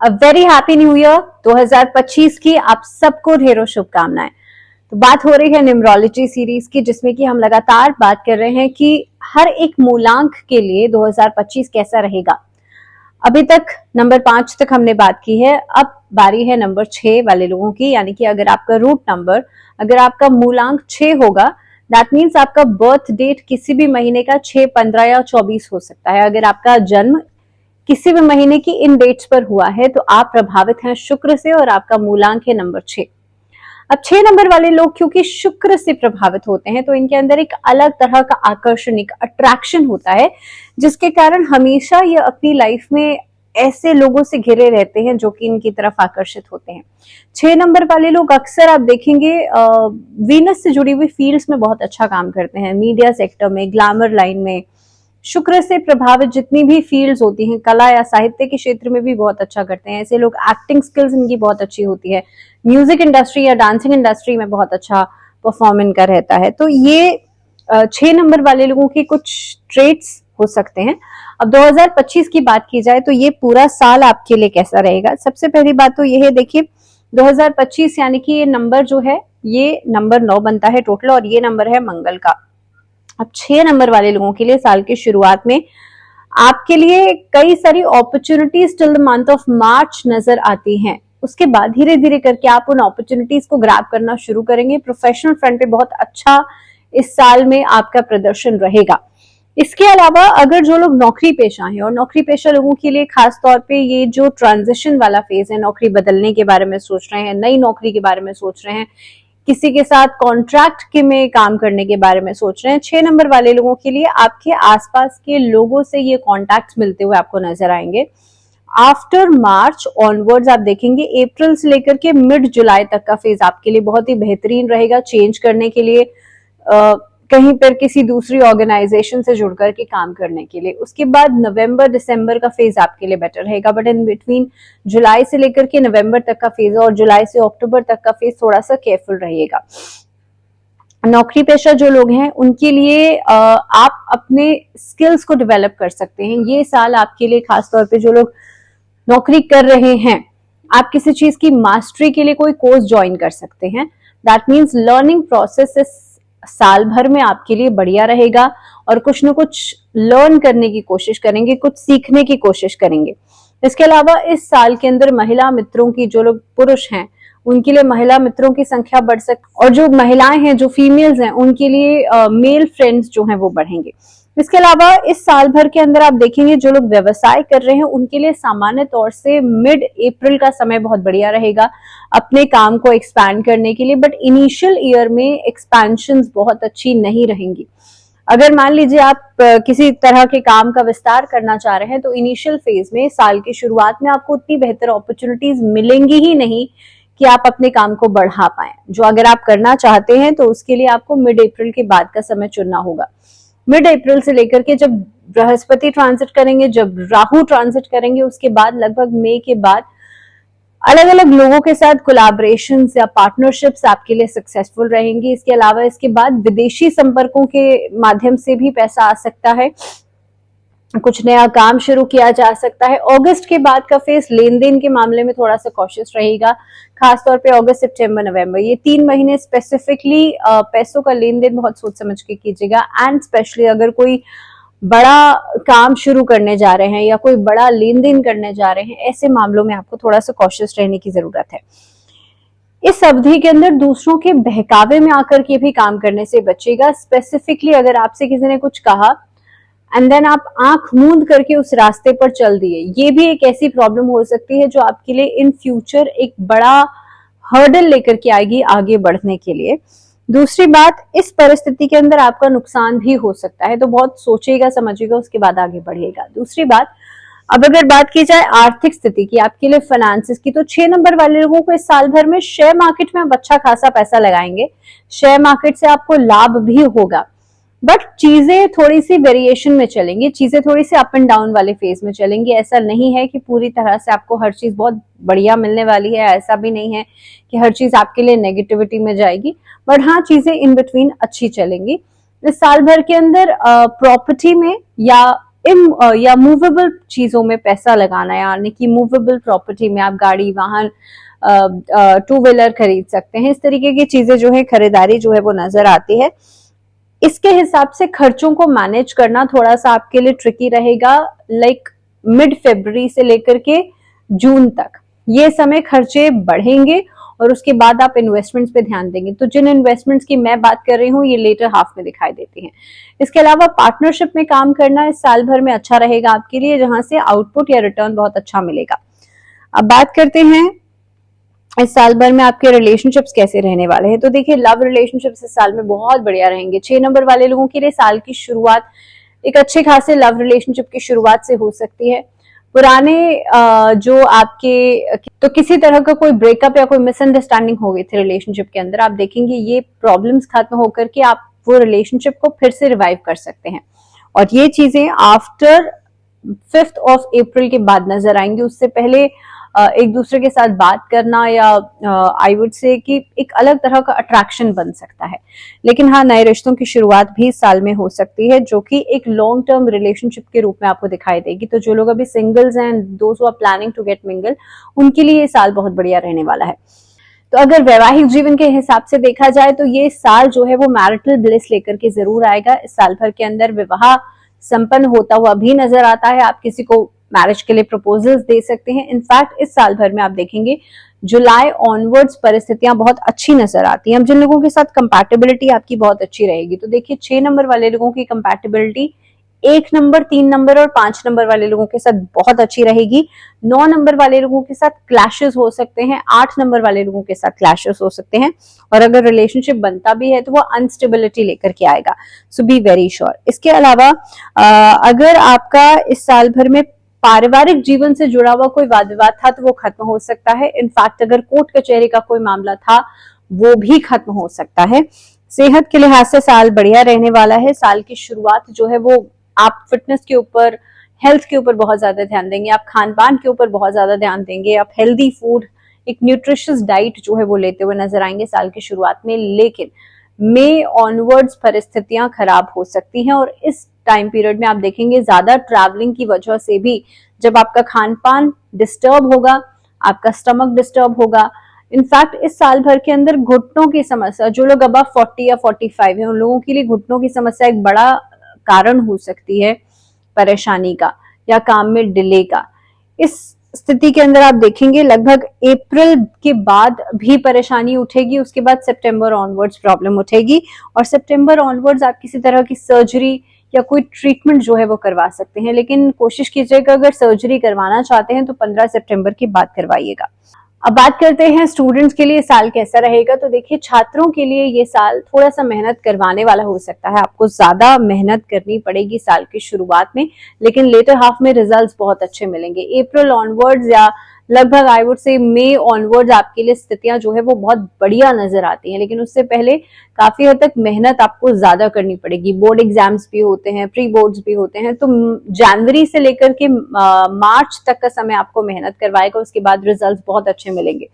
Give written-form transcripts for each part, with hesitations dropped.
A very happy new year 2025 की आप सबको ढेरों शुभकामनाएं। तो बात हो रही है न्यूमरोलॉजी सीरीज की, जिसमें कि हम लगातार बात कर रहे हैं कि हर एक मूलांक के लिए 2025 कैसा रहेगा। अभी तक नंबर 5 तक हमने बात की है, अब बारी है नंबर 6 वाले लोगों की। यानी कि अगर आपका रूट नंबर, अगर आपका मूलांक 6 होगा, दैट मीन्स आपका बर्थ डेट किसी भी महीने का 6, 15 या 24 हो सकता है। अगर आपका जन्म किसी भी महीने की इन डेट्स पर हुआ है तो आप प्रभावित हैं शुक्र से और आपका मूलांक है नंबर 6। अब 6 नंबर वाले लोग क्योंकि शुक्र से प्रभावित होते हैं तो इनके अंदर एक अलग तरह का आकर्षण, एक अट्रैक्शन होता है, जिसके कारण हमेशा ये अपनी लाइफ में ऐसे लोगों से घिरे रहते हैं जो कि इनकी तरफ आकर्षित होते हैं। 6 नंबर वाले लोग अक्सर आप देखेंगे वीनस से जुड़ी हुई फील्ड्स में बहुत अच्छा काम करते हैं, मीडिया सेक्टर में, ग्लैमर लाइन में। शुक्र से प्रभावित जितनी भी फील्ड्स होती हैं, कला या साहित्य के क्षेत्र में भी बहुत अच्छा करते हैं। ऐसे लोग, एक्टिंग स्किल्स इनकी बहुत अच्छी होती है, म्यूजिक इंडस्ट्री या डांसिंग इंडस्ट्री में बहुत अच्छा परफॉर्म इनका रहता है। तो ये 6 नंबर वाले लोगों के कुछ ट्रेट्स हो सकते हैं। अब 2025 की बात की जाए तो ये पूरा साल आपके लिए कैसा रहेगा। सबसे पहली बात तो ये है, देखिए 2025 यानी कि ये नंबर जो है, ये नंबर 9 बनता है टोटल और ये नंबर है मंगल का। अब 6 नंबर वाले लोगों के लिए साल की शुरुआत में आपके लिए कई सारी opportunities till the month of March नजर आती हैं। उसके बाद धीरे धीरे करके आप उन अपॉर्चुनिटीज को ग्रैब करना शुरू करेंगे। प्रोफेशनल फ्रंट पे बहुत अच्छा इस साल में आपका प्रदर्शन रहेगा। इसके अलावा अगर जो लोग नौकरी पेशा हैं, और नौकरी पेशा लोगों के लिए खास तौर पे ये जो ट्रांजिशन वाला फेज है, नौकरी बदलने के बारे में सोच रहे हैं, नई नौकरी के बारे में सोच रहे हैं, किसी के साथ कॉन्ट्रैक्ट के में काम करने के बारे में सोच रहे हैं, 6 नंबर वाले लोगों के लिए आपके आसपास के लोगों से ये कॉन्टैक्ट्स मिलते हुए आपको नजर आएंगे। आफ्टर मार्च ऑनवर्ड्स आप देखेंगे अप्रैल से लेकर के मिड जुलाई तक का फेज आपके लिए बहुत ही बेहतरीन रहेगा चेंज करने के लिए, कहीं पर किसी दूसरी ऑर्गेनाइजेशन से जुड़कर के काम करने के लिए। उसके बाद नवंबर दिसंबर का फेज आपके लिए बेटर रहेगा, बट इन बिटवीन जुलाई से लेकर के नवंबर तक का फेज और जुलाई से अक्टूबर तक का फेज थोड़ा सा केयरफुल रहिएगा। नौकरी पेशा जो लोग हैं उनके लिए आप अपने स्किल्स को डेवलप कर सकते हैं। ये साल आपके लिए खास तौर पे जो लोग नौकरी कर रहे हैं, आप किसी चीज की मास्टरी के लिए कोई कोर्स ज्वाइन कर सकते हैं। दैट मीन्स लर्निंग प्रोसेस साल भर में आपके लिए बढ़िया रहेगा और कुछ न कुछ लर्न करने की कोशिश करेंगे, कुछ सीखने की कोशिश करेंगे। इसके अलावा इस साल के अंदर महिला मित्रों की, जो लोग पुरुष हैं उनके लिए महिला मित्रों की संख्या बढ़ सकती, और जो महिलाएं हैं, जो फीमेल्स हैं, उनके लिए मेल फ्रेंड्स जो हैं वो बढ़ेंगे। इसके अलावा इस साल भर के अंदर आप देखेंगे जो लोग व्यवसाय कर रहे हैं उनके लिए सामान्य तौर से मिड अप्रैल का समय बहुत बढ़िया रहेगा अपने काम को एक्सपैंड करने के लिए, बट इनिशियल ईयर में एक्सपेंशंस बहुत अच्छी नहीं रहेंगी। अगर मान लीजिए आप किसी तरह के काम का विस्तार करना चाह रहे हैं तो इनिशियल फेज में, साल की शुरुआत में आपको उतनी बेहतर अपॉर्चुनिटीज मिलेंगी ही नहीं कि आप अपने काम को बढ़ा पाएं। जो अगर आप करना चाहते हैं तो उसके लिए आपको मिड अप्रैल के बाद का समय चुनना होगा। मिड अप्रैल से लेकर के जब बृहस्पति ट्रांजिट करेंगे, जब राहु ट्रांजिट करेंगे, उसके बाद लगभग मई के बाद अलग अलग लोगों के साथ कोलैबोरेशंस या पार्टनरशिप्स आपके लिए सक्सेसफुल रहेंगी। इसके अलावा इसके बाद विदेशी संपर्कों के माध्यम से भी पैसा आ सकता है, कुछ नया काम शुरू किया जा सकता है। अगस्त के बाद का फेज लेन देन के मामले में थोड़ा सा कॉशियस रहेगा, खासतौर पे अगस्त, सितंबर, नवंबर, ये 3 महीने स्पेसिफिकली पैसों का लेन देन बहुत सोच समझ के कीजिएगा। एंड स्पेशली अगर कोई बड़ा काम शुरू करने जा रहे हैं या कोई बड़ा लेन देन करने जा रहे हैं, ऐसे मामलों में आपको थोड़ा सा कॉशियस रहने की जरूरत है। इस अवधि के अंदर दूसरों के बहकावे में आकर के भी काम करने से बचेगा। स्पेसिफिकली अगर आपसे किसी ने कुछ कहा एंड देन आप आंख मूंद करके उस रास्ते पर चल दिए, ये भी एक ऐसी प्रॉब्लम हो सकती है जो आपके लिए इन फ्यूचर एक बड़ा हर्डल लेकर के आएगी आगे बढ़ने के लिए। दूसरी बात, इस परिस्थिति के अंदर आपका नुकसान भी हो सकता है, तो बहुत सोचिएगा समझिएगा उसके बाद आगे बढ़िएगा। दूसरी बात, अब अगर बात की जाए आर्थिक स्थिति की, आपके लिए फाइनेंसिस की, तो 6 नंबर वाले लोगों को इस साल भर में शेयर मार्केट में आप अच्छा खासा पैसा लगाएंगे। शेयर मार्केट से आपको लाभ भी होगा, बट चीजें थोड़ी सी वेरिएशन में चलेंगी, चीजें थोड़ी सी अप एंड डाउन वाले फेज में चलेंगी। ऐसा नहीं है कि पूरी तरह से आपको हर चीज बहुत बढ़िया मिलने वाली है, ऐसा भी नहीं है कि हर चीज आपके लिए नेगेटिविटी में जाएगी, बट हाँ चीजें इन बिटवीन अच्छी चलेंगी। इस साल भर के अंदर प्रॉपर्टी में या या मूवेबल चीजों में पैसा लगाना, यानी कि मूवेबल प्रॉपर्टी में आप गाड़ी, वाहन, टू व्हीलर खरीद सकते हैं। इस तरीके की चीजें जो है खरीदारी जो है वो नजर आती है। इसके हिसाब से खर्चों को मैनेज करना थोड़ा सा आपके लिए ट्रिकी रहेगा। लाइक मिड फरवरी से लेकर के जून तक ये समय खर्चे बढ़ेंगे और उसके बाद आप इन्वेस्टमेंट्स पे ध्यान देंगे। तो जिन इन्वेस्टमेंट्स की मैं बात कर रही हूँ ये लेटर हाफ में दिखाई देती हैं। इसके अलावा पार्टनरशिप में काम करना इस साल भर में अच्छा रहेगा आपके लिए, जहां से आउटपुट या रिटर्न बहुत अच्छा मिलेगा। अब बात करते हैं इस साल भर में आपके रिलेशनशिप्स कैसे रहने वाले हैं। तो देखिए, लव रिलेशनशिप्स इस साल में बहुत बढ़िया रहेंगे। 6 नंबर वाले लोगों के लिए साल की शुरुआत एक अच्छे खासे लव रिलेशनशिप की शुरुआत से हो सकती है। पुराने जो आपके तो किसी तरह का कोई ब्रेकअप या कोई मिसअंडरस्टैंडिंग हो गई थी रिलेशनशिप के अंदर, आप देखेंगे ये प्रॉब्लम्स खत्म होकर के आप वो रिलेशनशिप को फिर से रिवाइव कर सकते हैं। और ये चीजें आफ्टर 5th ऑफ अप्रैल के बाद नजर आएंगी। उससे पहले एक दूसरे के साथ बात करना या आई वुड से कि एक अलग तरह का अट्रैक्शन बन सकता है। लेकिन हाँ, नए रिश्तों की शुरुआत भी इस साल में हो सकती है, जो कि एक लॉन्ग टर्म रिलेशनशिप के रूप में आपको दिखाई देगी। तो जो लोग अभी सिंगल्स हैं, those who are planning to get mingle, उनके लिए ये साल बहुत बढ़िया रहने वाला है। तो अगर वैवाहिक जीवन के हिसाब से देखा जाए तो ये साल जो है वो मैरिटल ब्लिस लेकर के जरूर आएगा। इस साल भर के अंदर विवाह संपन्न होता हुआ भी नजर आता है। आप किसी को मैरिज के लिए प्रपोजल्स दे सकते हैं। इनफैक्ट इस साल भर में आप देखेंगे जुलाई ऑनवर्ड्स परिस्थितियां बहुत अच्छी नजर आती हैं। अब जिन लोगों के साथ कंपैटिबिलिटी आपकी बहुत अच्छी रहेगी, तो देखिए 6 नंबर वाले लोगों की कंपैटिबिलिटी 1 नंबर, 3 नंबर और 5 नंबर वाले लोगों के साथ बहुत अच्छी रहेगी। 9 नंबर वाले लोगों के साथ क्लैशेस हो सकते हैं, 8 नंबर वाले लोगों के साथ क्लैशेस हो सकते हैं। और अगर रिलेशनशिप बनता भी है तो वो अनस्टेबिलिटी लेकर के आएगा। सो बी वेरी श्योर। इसके अलावा अगर आपका इस साल भर में पारिवारिक जीवन से जुड़ा हुआ कोई वाद विवाद था तो वो खत्म हो सकता है। इनफैक्ट अगर कोर्ट कचहरी का कोई मामला था वो भी खत्म हो सकता है। सेहत के लिहाज से साल बढ़िया रहने वाला है। साल की शुरुआत जो है वो आप फिटनेस के ऊपर, हेल्थ के ऊपर बहुत ज्यादा ध्यान देंगे, आप खान पान के ऊपर बहुत ज्यादा ध्यान देंगे, आप हेल्दी फूड, एक न्यूट्रिशियस डाइट जो है वो लेते हुए नजर आएंगे साल की शुरुआत में। लेकिन मई ऑनवर्ड्स परिस्थितियां खराब हो सकती हैं और इस टाइम पीरियड में आप देखेंगे ज्यादा ट्रैवलिंग की वजह से भी जब आपका खान पान डिस्टर्ब होगा, आपका स्टमक डिस्टर्ब होगा। इनफैक्ट इस साल भर के अंदर घुटनों की समस्या, जो लोग अबव 40 या 45 है उन लोगों के लिए घुटनों की समस्या एक बड़ा कारण हो सकती है परेशानी का या काम में डिले का। इस स्थिति के अंदर आप देखेंगे लगभग अप्रैल के बाद भी परेशानी उठेगी, उसके बाद सितंबर ऑनवर्ड्स प्रॉब्लम उठेगी। और सितंबर ऑनवर्ड्स आप किसी तरह की सर्जरी या कोई ट्रीटमेंट जो है वो करवा सकते हैं। लेकिन कोशिश कीजिएगा अगर सर्जरी करवाना चाहते हैं तो 15 सितंबर के बाद करवाइएगा। अब बात करते हैं स्टूडेंट्स के लिए साल कैसा रहेगा। तो देखिए, छात्रों के लिए ये साल थोड़ा सा मेहनत करवाने वाला हो सकता है। आपको ज्यादा मेहनत करनी पड़ेगी साल की शुरुआत में, लेकिन लेटर हाफ में रिजल्ट्स बहुत अच्छे मिलेंगे। अप्रैल ऑनवर्ड्स या लगभग I would say May onwards आपके लिए स्थितियां जो है वो बहुत बढ़िया नजर आती हैं। लेकिन उससे पहले काफी हद तक मेहनत आपको ज्यादा करनी पड़ेगी। बोर्ड एग्जाम्स भी होते हैं, प्री बोर्ड्स भी होते हैं। तो जनवरी से लेकर के मार्च तक का समय आपको मेहनत करवाएगा, उसके बाद रिजल्ट बहुत अच्छे मिलेंगे।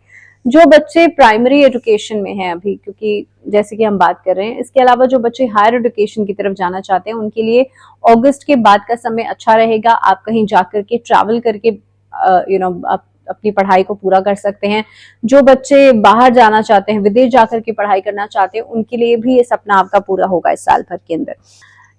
जो बच्चे प्राइमरी एजुकेशन में हैं अभी, क्योंकि जैसे कि हम बात कर रहे हैं, इसके अलावा जो बच्चे हायर एजुकेशन की तरफ जाना चाहते हैं उनके लिए अगस्त के बाद का समय अच्छा रहेगा। आप कहीं जाकर के ट्रैवल करके अपनी पढ़ाई को पूरा कर सकते हैं। जो बच्चे बाहर जाना चाहते हैं, विदेश जाकर के पढ़ाई करना चाहते हैं, उनके लिए भी ये सपना आपका पूरा होगा इस साल भर के अंदर।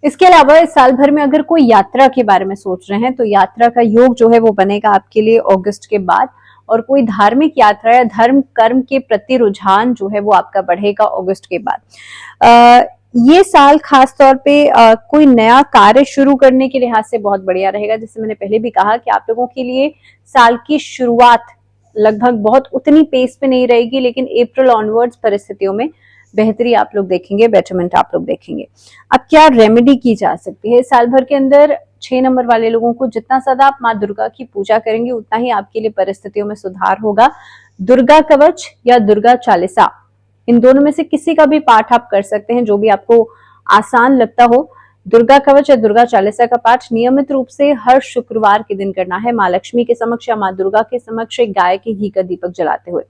इसके अलावा इस साल भर में अगर कोई यात्रा के बारे में सोच रहे हैं तो यात्रा का योग जो है वो बनेगा आपके लिए अगस्त के बाद। और कोई धार्मिक यात्रा या धर्म कर्म के प्रति रुझान जो है वो आपका बढ़ेगा अगस्त के बाद। ये साल खास तौर पे कोई नया कार्य शुरू करने के लिहाज से बहुत बढ़िया रहेगा। जैसे मैंने पहले भी कहा कि आप लोगों के लिए साल की शुरुआत लगभग बहुत उतनी पेस पे नहीं रहेगी, लेकिन अप्रैल ऑनवर्ड्स परिस्थितियों में बेहतरी आप लोग देखेंगे, बेटरमेंट आप लोग देखेंगे। अब क्या रेमेडी की जा सकती है इस साल भर के अंदर? 6 नंबर वाले लोगों को जितना ज्यादा आप माँ दुर्गा की पूजा करेंगे उतना ही आपके लिए परिस्थितियों में सुधार होगा। दुर्गा कवच या दुर्गा चालीसा, इन दोनों में से किसी का भी पाठ आप कर सकते हैं, जो भी आपको आसान लगता हो। दुर्गा कवच या दुर्गा चालीसा का पाठ नियमित रूप से हर शुक्रवार के दिन करना है। माँ लक्ष्मी के समक्ष या माँ दुर्गा के समक्ष एक गाय के घी का दीपक जलाते हुए।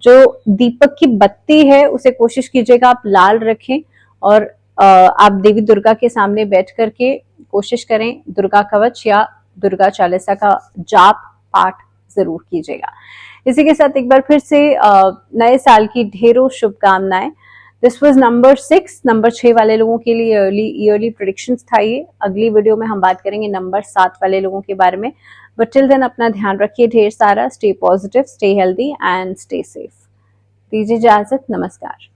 जो दीपक की बत्ती है उसे कोशिश कीजिएगा आप लाल रखें और आप देवी दुर्गा के सामने बैठ करके कोशिश करें दुर्गा कवच या दुर्गा चालीसा का जाप पाठ जरूर कीजिएगा। इसी के साथ एक बार फिर से नए साल की ढेरों शुभकामनाएं। दिस वाज नंबर 6, नंबर 6 वाले लोगों के लिए ईयरली प्रेडिक्शंस था ये। अगली वीडियो में हम बात करेंगे नंबर 7 वाले लोगों के बारे में। बट टिल देन अपना ध्यान रखिए ढेर सारा। Stay positive, stay healthy and stay safe. दीजिए इजाजत, नमस्कार।